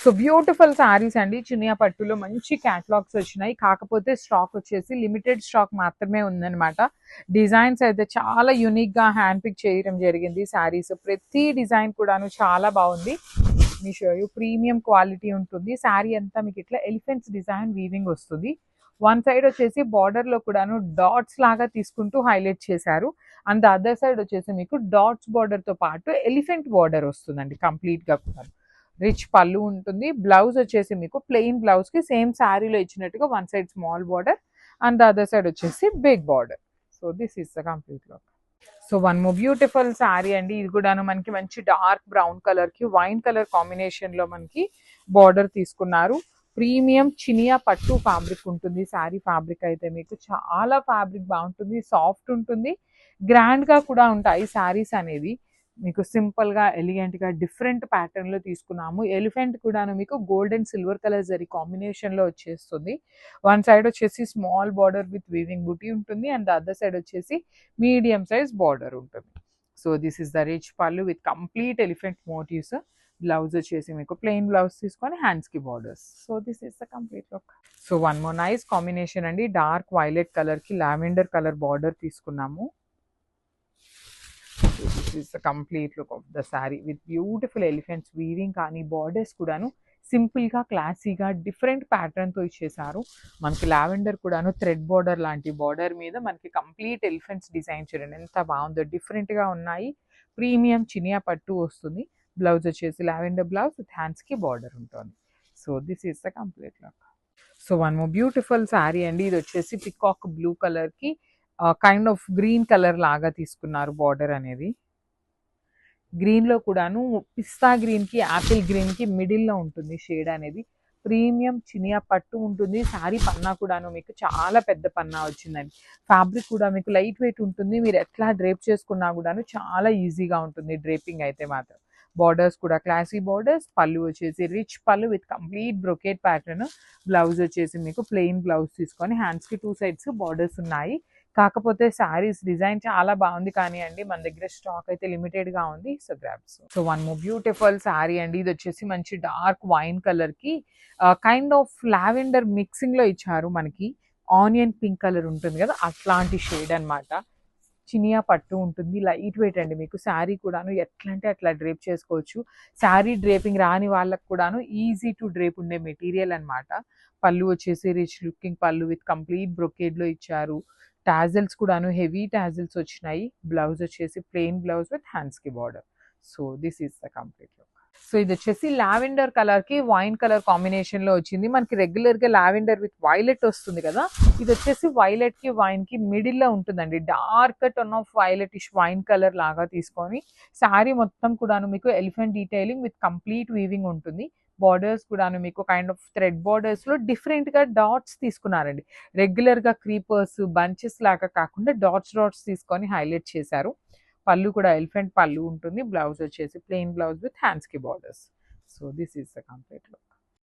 So beautiful saris అండి. చినియా పట్టులో మంచి క్యాటలాగ్స్ వచ్చినాయి. కాకపోతే స్టాక్ వచ్చేసి లిమిటెడ్ స్టాక్ మాత్రమే ఉందన్నమాట. డిజైన్స్ అయితే చాలా యూనిక్ గా హ్యాండ్ పిక్ చేయడం జరిగింది. సారీస్ ప్రతి డిజైన్ కూడాను చాలా బాగుంది. మీ షో ప్రీమియం క్వాలిటీ ఉంటుంది. శారీ అంతా మీకు ఇట్లా ఎలిఫెంట్స్ డిజైన్ వీవింగ్ వస్తుంది. వన్ సైడ్ వచ్చేసి బార్డర్ లో కూడాను డాట్స్ లాగా తీసుకుంటూ హైలైట్ చేశారు. అండ్ ద అదర్ సైడ్ వచ్చేసి మీకు డాట్స్ బార్డర్ తో పాటు ఎలిఫెంట్ బార్డర్ వస్తుందండి కంప్లీట్ గా కూడా. రిచ్ పళ్ళు ఉంటుంది. బ్లౌజ్ వచ్చేసి మీకు ప్లెయిన్ బ్లౌజ్ కి సేమ్ శారీలో ఇచ్చినట్టుగా one side small border and the other side వచ్చేసి big border. So this is the complete look. So one more beautiful sari అండి. ఇది కూడాను మనకి మంచి డార్క్ బ్రౌన్ కలర్ కి వైన్ కలర్ కాంబినేషన్ లో మనకి బార్డర్ తీసుకున్నారు. ప్రీమియం చినియా పట్టు ఫ్యాబ్రిక్ ఉంటుంది. శారీ ఫ్యాబ్రిక్ అయితే మీకు చాలా ఫ్యాబ్రిక్ బాగుంటుంది, సాఫ్ట్ ఉంటుంది, గ్రాండ్ గా కూడా ఉంటాయి శారీస్ అనేది. మీకు సింపుల్ గా ఎలిగెంట్ గా డిఫరెంట్ ప్యాటర్న్ లో తీసుకున్నాము. ఎలిఫెంట్ కూడాను మీకు gold and silver colour zari combination లో వచ్చేస్తుంది. వన్ సైడ్ వచ్చేసి small border with weaving buti ఉంటుంది అండ్ ద అదర్ సైడ్ వచ్చేసి మీడియం సైజ్ బార్డర్ ఉంటుంది. So this is the rich pallu with complete elephant motifs. Blouse వచ్చేసి మీకు ప్లెయిన్ బ్లౌజ్ తీసుకొని హ్యాండ్స్ కి borders. So this is the complete look. So one more nice combination అండి. Dark violet colour కి lavender colour border తీసుకున్నాము. This is the complete look of the sari with beautiful elephants weaving కానీ borders కూడాను simple గా క్లాసీగా different pattern తో ఇచ్చేసారు. మనకి లావెండర్ కూడాను థ్రెడ్ బార్డర్ లాంటి బార్డర్ మీద మనకి కంప్లీట్ ఎలిఫెంట్స్ డిజైన్ చూడండి ఎంత బాగుందో. డిఫరెంట్ గా ఉన్నాయి. ప్రీమియం చినియా పట్టు వస్తుంది. బ్లౌజ్ వచ్చేసి లావెండర్ బ్లౌజ్ విత్ హ్యాండ్స్ కి బార్డర్ ఉంటుంది. So this is the complete look. So one more beautiful sari అండి. ఇది వచ్చేసి పికాక్ బ్లూ కలర్ కి కైండ్ ఆఫ్ గ్రీన్ కలర్ లాగా తీసుకున్నారు బార్డర్ అనేది. గ్రీన్ లో కూడాను పిస్తా గ్రీన్ కి యాపిల్ గ్రీన్ కి మిడిల్ లో ఉంటుంది షేడ్ అనేది. ప్రీమియం చినియా పట్టు ఉంటుంది. శారీ పన్నా కూడాను మీకు చాలా పెద్ద పన్నా వచ్చిందండి. ఫ్యాబ్రిక్ కూడా మీకు లైట్ వెయిట్ ఉంటుంది. మీరు ఎట్లా డ్రేప్ చేసుకున్నా కూడాను చాలా ఈజీగా ఉంటుంది డ్రేపింగ్ అయితే మాత్రం. బార్డర్స్ కూడా క్లాసీ బార్డర్స్. పళ్ళు వచ్చేసి rich pallu with complete brocade pattern. Blouse వచ్చేసి మీకు ప్లెయిన్ బ్లౌజ్ తీసుకొని హ్యాండ్స్ కి టూ సైడ్స్ బార్డర్స్ ఉన్నాయి. కాకపోతే శారీస్ డిజైన్ చాలా బాగుంది కానీ అండి మన దగ్గర స్టాక్ అయితే లిమిటెడ్ గా ఉంది. So grabs. So one more beautiful sari అండి. ఇది వచ్చేసి మంచి డార్క్ వైన్ కలర్ కి కైండ్ ఆఫ్ లావెండర్ మిక్సింగ్ లో ఇచ్చారు. మనకి ఆనియన్ పింక్ కలర్ ఉంటుంది కదా అట్లాంటి షేడ్ అన్నమాట. చినియా పట్టు ఉంటుంది. లైట్ వెయిట్ అండి. మీకు శారీ కూడాను ఎట్లా అంటే అట్లా డ్రేప్ చేసుకోవచ్చు. శారీ డ్రేపింగ్ రాని వాళ్ళకు కూడాను ఈజీ టు డ్రేప్ ఉండే మెటీరియల్ అన్నమాట. పళ్ళు వచ్చేసి రిచ్ లుకింగ్ పళ్ళు విత్ కంప్లీట్ బ్రొకేడ్ లో ఇచ్చారు. టాజల్స్ కూడాను హెవీ టాజల్స్ వచ్చినాయి. బ్లౌజ్ వచ్చేసి ప్లెయిన్ బ్లౌజ్ విత్ హ్యాండ్స్ కి border. So this is the complete look. So ఇది వచ్చేసి లావెండర్ కలర్ కి వైన్ కలర్ కాంబినేషన్ లో వచ్చింది. మనకి రెగ్యులర్ గా లావెండర్ విత్ వైలెట్ వస్తుంది కదా. ఇది వచ్చేసి వైలెట్ కి వైన్ కి మిడిల్ లో ఉంటుందండి. Dark tone of violetish wine colour లాగా తీసుకొని శారీ మొత్తం కూడాను మీకు elephant detailing with complete weaving ఉంటుంది. బార్డర్స్ కూడాను మీకు కైండ్ ఆఫ్ థ్రెడ్ బార్డర్స్ లో డిఫరెంట్ గా డాట్స్ తీసుకున్నారండి. రెగ్యులర్ గా క్రీపర్స్ బంచెస్ లాగా కాకుండా డాట్స్ డాట్స్ తీసుకొని హైలైట్ చేశారు. పళ్ళు కూడా ఎలిఫెంట్ పళ్ళు ఉంటుంది. బ్లౌజ్ వచ్చేసి ప్లెయిన్ బ్లౌజ్ విత్ హ్యాండ్స్ కి borders. So this is the complete look.